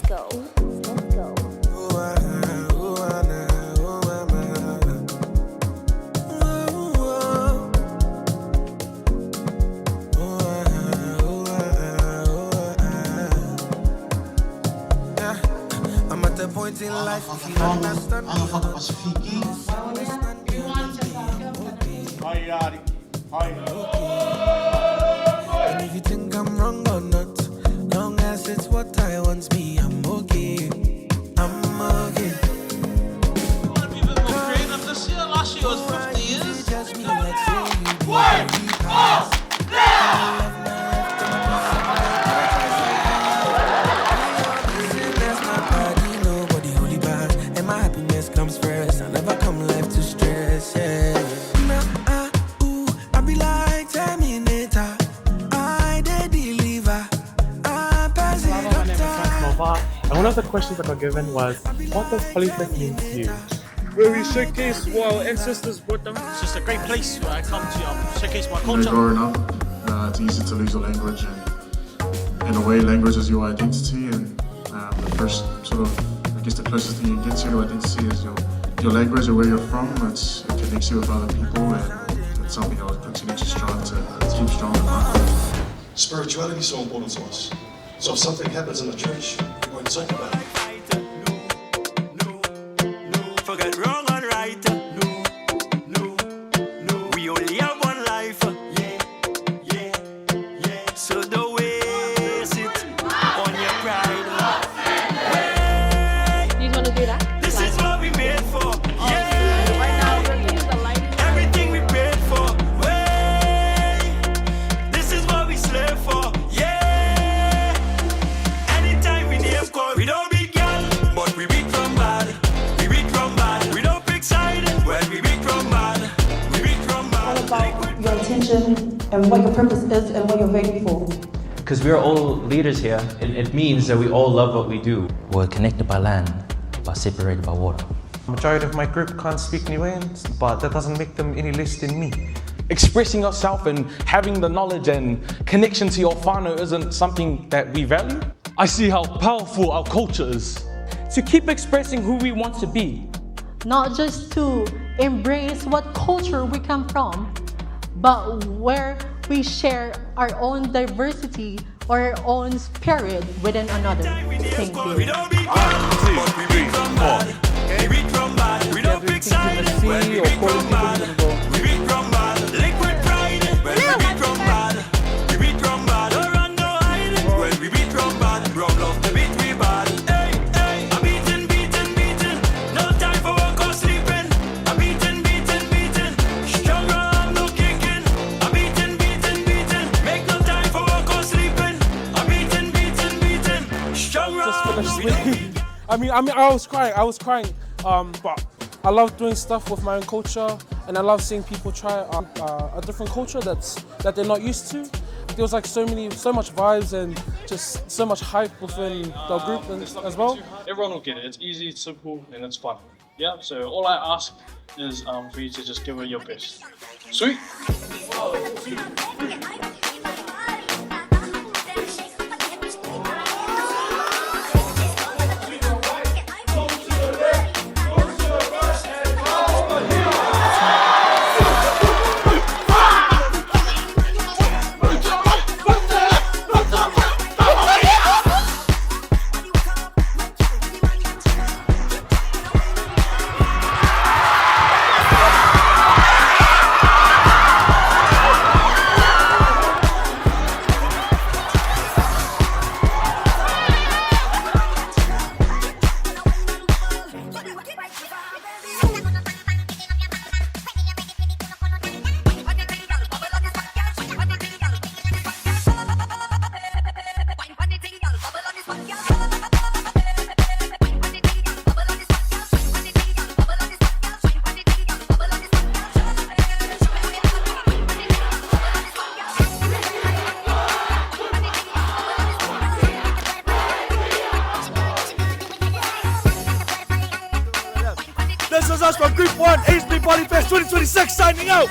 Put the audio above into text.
go. Let's go. I'm at the point in life if you understand me. And if you think I'm wrong or not, long as it's what I want me, I'm okay. I'm okay. This year, last year was 50 years. Just me like say you Wait! Oh! That's my body, nobody holy bad. And my happiness comes first. I never come life to stress, yeah. I be like Terminator. I did deliver. I pass it up time. And one of the questions I got given was, what does Polyfest mean to you? Where we showcase what our ancestors brought down. It's just a great place where I come to showcase my When culture. you're growing up, it's easy to lose your language, and in a way, language is your identity. And the first sort of, I guess, the closest thing you get to your identity is your language or where you're from. It connects you with other people, and it's something I'll continue to strive to keep strong in life. Spirituality is so important to us. So if something happens in the church, we won't talk about it. Forget wrong and right. No. We only have one life. Yeah. So don't waste it on your pride. You want to do that? This is what we made for. Yeah. Right now, we're going to use the light. Everything we paid for. This is what we slave for. Yeah. Anytime we name call, we don't be girl, but we beat from bad. We don't pick side. Well, we beat from bad. All about your intention and what your purpose is and what you're ready for. Because we're all leaders here, it means that we all love what we do. We're connected by land, but separated by water. Majority of my group can't speak Niueans, but that doesn't make them any less than me. Expressing yourself and having the knowledge and connection to your whānau isn't something that we value. I see how powerful our culture is. To keep expressing who we want to be. Not just to embrace what culture we come from, but where we share our own diversity or our own spirit within another. Thank We you. don't be girl, but we beat from bad. We beat from bad. We don't pick side. Well, we beat from bad. We beat from bad. Liquid pride. Well, we beat from bad. We beat from bad. Don't run, no hide. Well, we beat from bad. Rob love to beat we bad. Hey. I'm beating. No time for work or sleeping. I'm beating. Strong arm, no kicking. I'm beating. Make no time for work or sleeping. I'm beating. Strong arm. I mean, I was crying, but I love doing stuff with my own culture, and I love seeing people try a different culture that they're not used to. There was like so much vibes and just so much hype within the group as well. Everyone will get it. It's easy, it's simple, and it's fun. Yeah, so all I ask is for you to just give it your best. Sweet? This is us from Group 1, ASB Polyfest 2026 signing out.